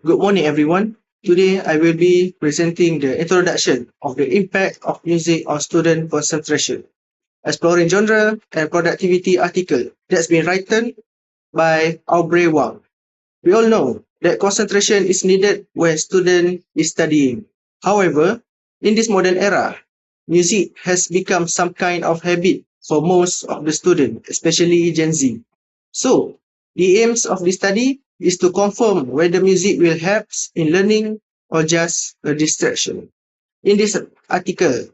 Good morning, everyone. Today, I will be presenting the introduction of the impact of music on student concentration, exploring genre and productivity article that's been written by Aubrey Wang. We all know that concentration is needed when student is studying. However, in this modern era, music has become some kind of habit for most of the students, especially Gen Z. So, the aims of the study is to confirm whether music will help in learning or just a distraction. In this article,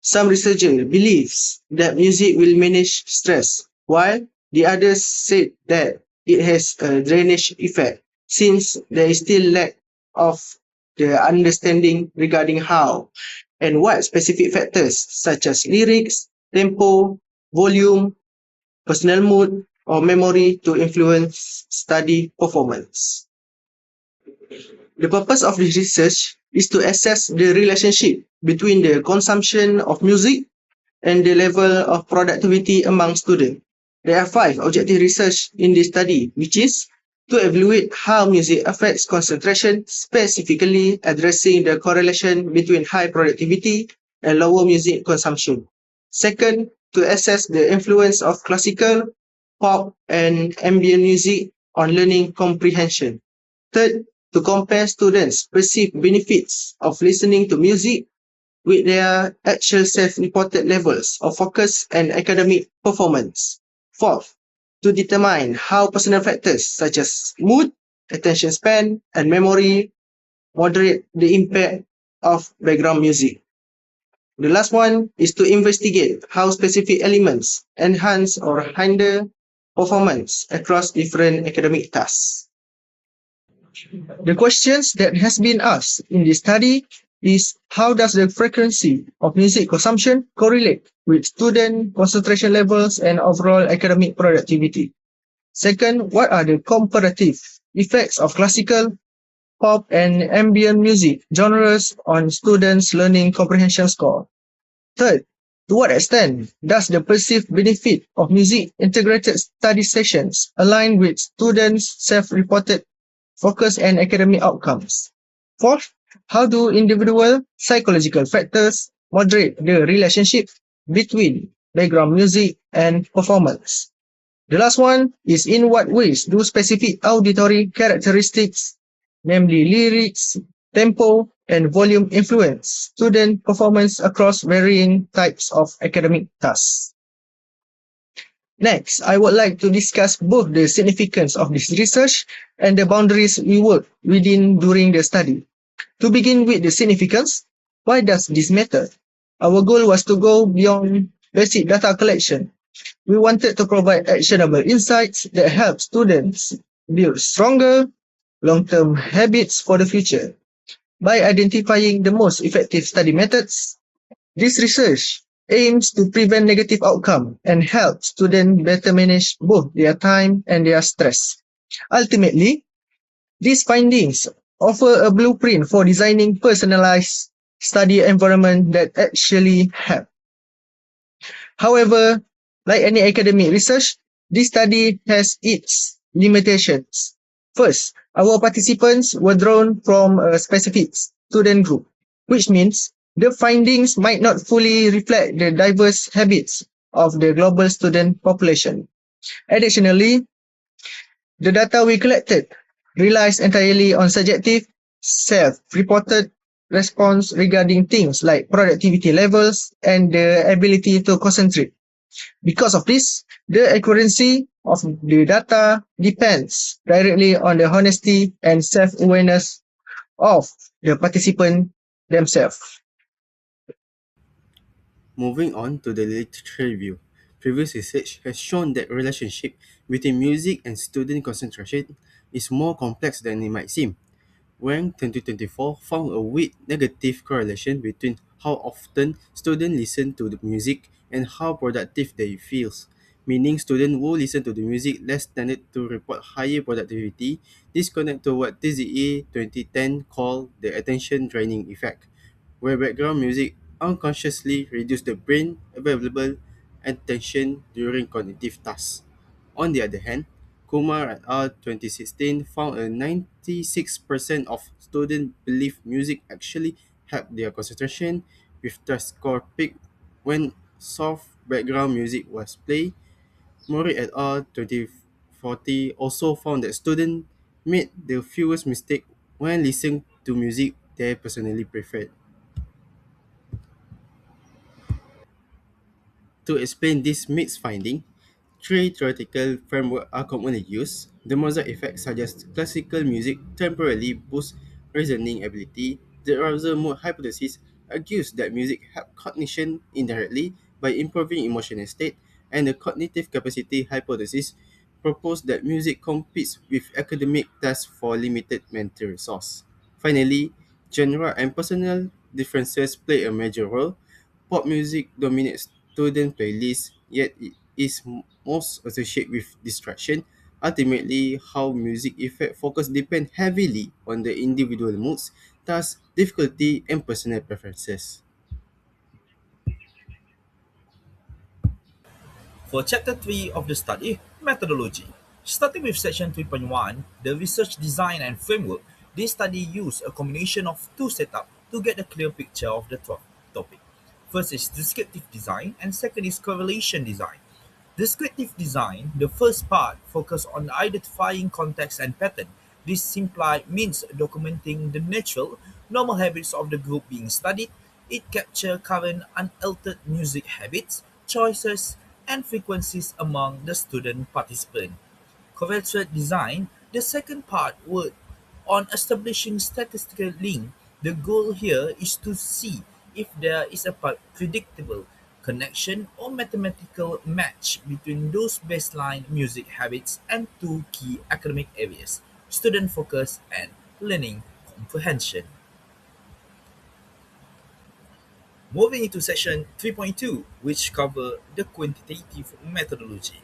some researchers believes that music will manage stress, while the others said that it has a drainage effect since there is still lack of the understanding regarding how and what specific factors such as lyrics, tempo, volume, personal mood, or memory to influence study performance. The purpose of this research is to assess the relationship between the consumption of music and the level of productivity among students. There are five objective research in this study, which is to evaluate how music affects concentration, specifically addressing the correlation between high productivity and lower music consumption. Second, to assess the influence of classical, pop, and ambient music on learning comprehension. Third, to compare students' perceived benefits of listening to music with their actual self-reported levels of focus and academic performance. Fourth, to determine how personal factors such as mood, attention span, and memory moderate the impact of background music. The last one is to investigate how specific elements enhance or hinder performance across different academic tasks. The questions that has been asked in this study is how does the frequency of music consumption correlate with student concentration levels and overall academic productivity? Second, what are the comparative effects of classical, pop, and ambient music genres on students' learning comprehension score? Third, to what extent does the perceived benefit of music integrated study sessions align with students' self-reported focus and academic outcomes? Fourth, how do individual psychological factors moderate the relationship between background music and performance? The last one is in what ways do specific auditory characteristics, namely lyrics, tempo, and volume influence student performance across varying types of academic tasks? Next, I would like to discuss both the significance of this research and the boundaries we work within during the study. To begin with the significance, why does this matter? Our goal was to go beyond basic data collection. We wanted to provide actionable insights that help students build stronger, long-term habits for the future. By identifying the most effective study methods, this research aims to prevent negative outcome and help students better manage both their time and their stress. Ultimately, these findings offer a blueprint for designing personalized study environment that actually help. However, like any academic research, this study has its limitations. First, our participants were drawn from a specific student group, which means the findings might not fully reflect the diverse habits of the global student population. Additionally, the data we collected relies entirely on subjective, self-reported response regarding things like productivity levels and the ability to concentrate. Because of this, the accuracy of the data depends directly on the honesty and self-awareness of the participant themselves. Moving on to the literature review. Previous research has shown that relationship between music and student concentration is more complex than it might seem. Wang 2024 found a weak negative correlation between how often students listen to the music and how productive they feel, meaning students who listen to the music less tended to report higher productivity. This connects to what TZE 2010 called the attention draining effect, where background music unconsciously reduces the brain available attention during cognitive tasks. On the other hand, Kumar et al. 2016 found a 96% of students believe music actually helped their concentration, with the score peaked when soft background music was played. Mori et al. 2040 also found that students made the fewest mistakes when listening to music they personally preferred. To explain this mixed finding, three theoretical frameworks are commonly used. The Mozart effect suggests classical music temporarily boosts reasoning ability. The arousal mode hypothesis argues that music helps cognition indirectly by improving emotional state, and the cognitive capacity hypothesis proposes that music competes with academic tasks for limited mental resource. Finally, genre and personal differences play a major role. Pop music dominates student playlists, yet it is most associated with distraction. Ultimately, how music effect focus depend heavily on the individual moods, task, difficulty, and personal preferences. For Chapter 3 of the study, Methodology. Starting with Section 3.1, the research design and framework, this study used a combination of two setups to get a clear picture of the topic. First is descriptive design, and second is correlation design. Descriptive design, the first part, focuses on identifying context and pattern. This simply means documenting the natural, normal habits of the group being studied. It captures current unaltered music habits, choices, and frequencies among the student participants. Correlated design, the second part, work on establishing statistical link. The goal here is to see if there is a predictable connection or mathematical match between those baseline music habits and two key academic areas: student focus and learning comprehension. Moving into section 3.2, which cover the quantitative methodology.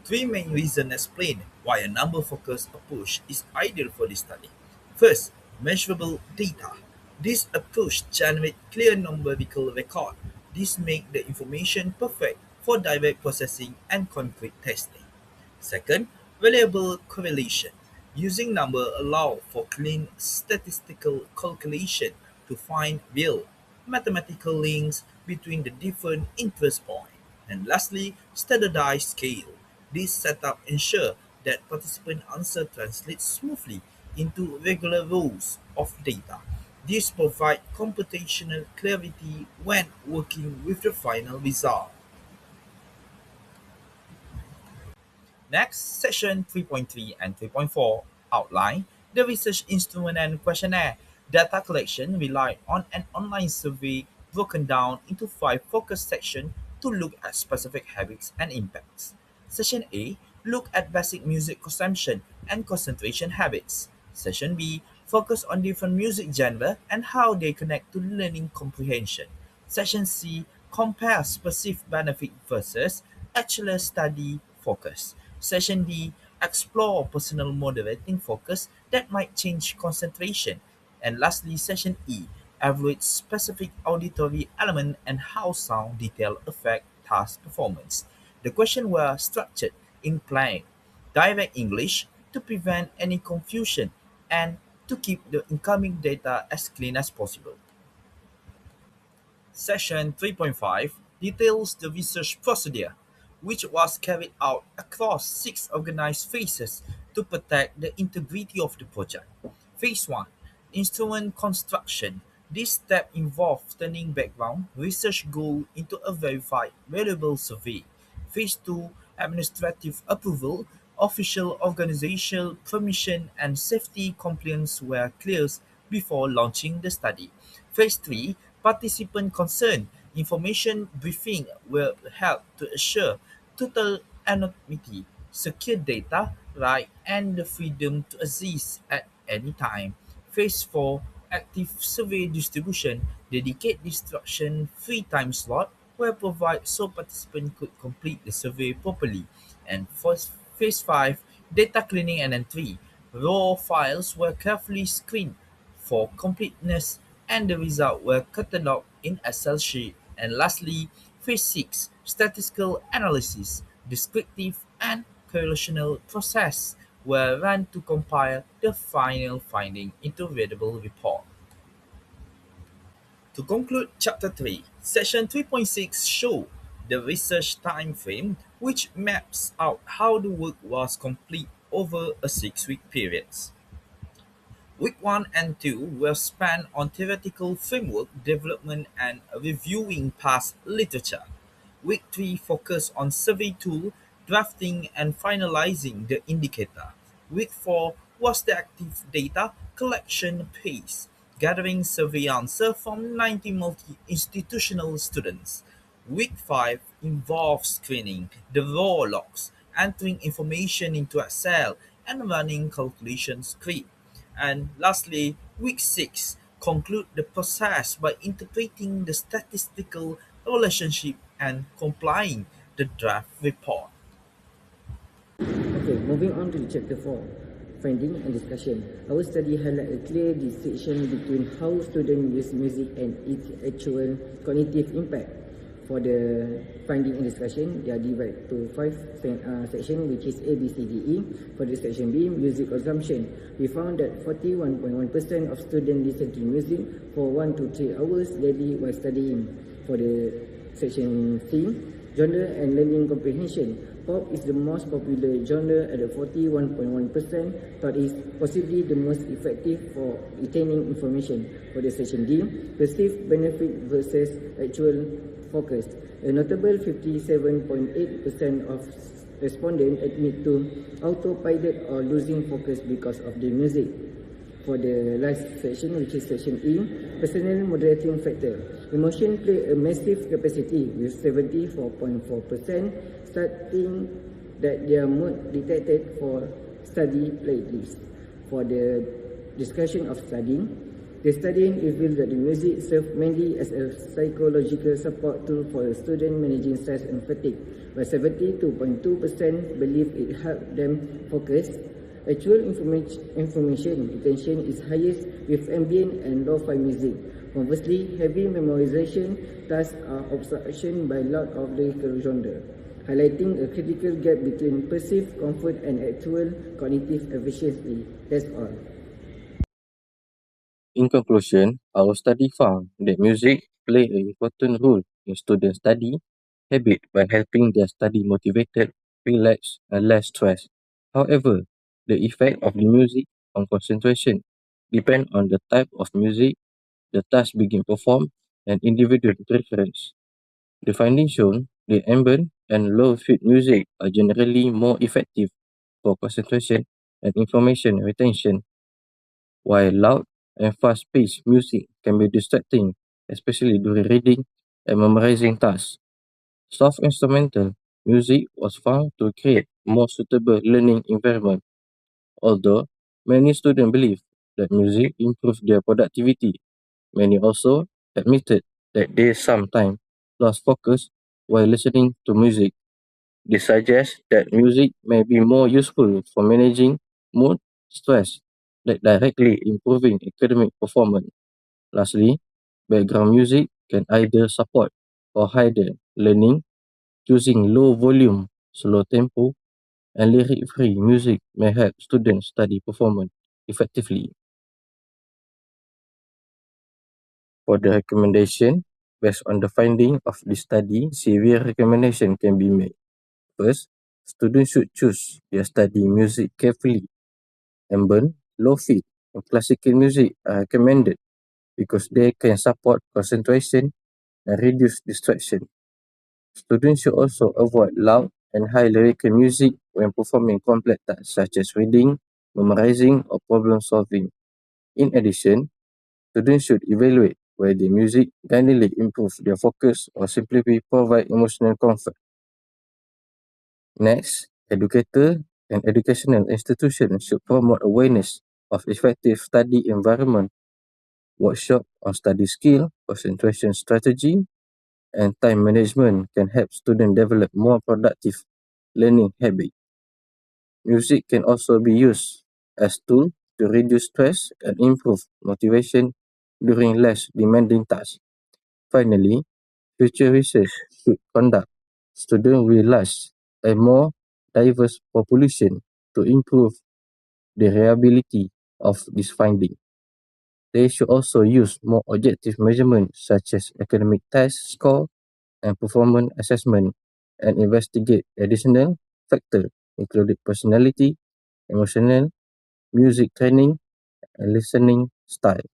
Three main reasons explain why a number-focused approach is ideal for this study. First, measurable data. This approach generates clear numerical record. This makes the information perfect for direct processing and concrete testing. Second, reliable correlation. Using number allow for clean statistical calculation to find real mathematical links between the different interest points. And lastly, standardized scale. This setup ensure that participant answer translates smoothly into regular rows of data. This provides computational clarity when working with the final result. Next, section 3.3 and 3.4 outline the research instrument and questionnaire. Data collection relied on an online survey broken down into five focus sections to look at specific habits and impacts. Section A look at basic music consumption and concentration habits. Section B focus on different music genre and how they connect to learning comprehension. Section C compares specific benefit versus actual study focus. Session D explore personal moderating focus that might change concentration. And lastly, Session E evaluate specific auditory element and how sound detail affect task performance. The questions were structured in plain, direct English to prevent any confusion and to keep the incoming data as clean as possible. Section 3.5 details the research procedure, which was carried out across six organized phases to protect the integrity of the project. Phase 1 Instrument construction. This step involved turning background research goal into a verified valuable survey. Phase 2 Administrative approval. Official organizational permission and safety compliance were cleared before launching the study. Phase 3 Participant concern. Information briefing will help to assure total anonymity, secure data right, and the freedom to exist at any time. Phase 4 Active survey distribution. Dedicate instruction free time slot were provided so participants could complete the survey properly. And first, Phase 5 Data cleaning and entry. Raw files were carefully screened for completeness and the results were cataloged in Excel sheet. And lastly, phase 6 statistical analysis, descriptive and correlational process were run to compile the final finding into readable report. To conclude Chapter 3, Section 3.6 show the research time frame which maps out how the work was complete over a 6-week period. Week 1 and 2 were spent on theoretical framework development and reviewing past literature. Week 3 focused on survey tool drafting and finalizing the indicator. Week 4 was the active data collection phase, gathering survey answers from 90 multi-institutional students. Week 5 involves screening the raw logs, entering information into Excel, and running calculation script. And lastly, week 6 conclude the process by interpreting the statistical relationship and complying the draft report. Okay, moving on to chapter 4, finding and discussion. Our study highlight a clear distinction between how students use music and its actual cognitive impact. For the finding and discussion, they are divided to 5 sections, which is A, B, C, D, E. For the section B, music consumption, we found that 41.1% of students listen to music for 1 to 3 hours daily while studying. For the section C, genre and learning comprehension, pop is the most popular genre at 41.1%, but is possibly the most effective for retaining information. For the section D, perceived benefit versus actual focus. A notable 57.8% of respondents admit to autopilot or losing focus because of the music. For the last section, which is section E, personal moderating factor. Emotion play a massive capacity with 74.4% stating that their mood detected for study playlist. For the discussion of studying, the study revealed that the music served mainly as a psychological support tool for a student managing stress and fatigue, where 72.2% believe it helped them focus. Actual information retention is highest with ambient and lo-fi music. Conversely, heavy memorization tasks are obstruction by loud of the genre, highlighting a critical gap between perceived comfort and actual cognitive efficiency. That's all. In conclusion, our study found that music play an important role in student study habit by helping their study motivated, relaxed, and less stressed. However, the effect of the music on concentration depend on the type of music, the task being performed, and individual preference. The findings shown the ambient and low-fit music are generally more effective for concentration and information retention, while loud and fast-paced music can be distracting, especially during reading and memorizing tasks. Soft instrumental music was found to create more suitable learning environment, although many students believe that music improves their productivity. Many also admitted that they sometimes lost focus while listening to music. This suggests that music may be more useful for managing mood, stress, than directly improving academic performance. Lastly, background music can either support or hinder learning. Choosing low volume, slow tempo, and lyric-free music may help students study performance effectively. For the recommendation, based on the finding of this study, severe recommendation can be made. First, students should choose their study music carefully. Ambient, low-fi, and classical music are recommended because they can support concentration and reduce distraction. Students should also avoid loud and high lyrical music when performing complex tasks such as reading, memorizing, or problem solving. In addition, students should evaluate whether music genuinely improves their focus or simply provide emotional comfort. Next, educators and educational institutions should promote awareness of effective study environment, workshop on study skill, concentration strategy, and time management can help students develop more productive learning habits. Music can also be used as tool to reduce stress and improve motivation during less demanding tasks. Finally, future research should conduct student realize a more diverse population to improve the reliability of this finding. They should also use more objective measurements such as academic test score and performance assessment and investigate additional factors including personality, emotional, music training, and listening style.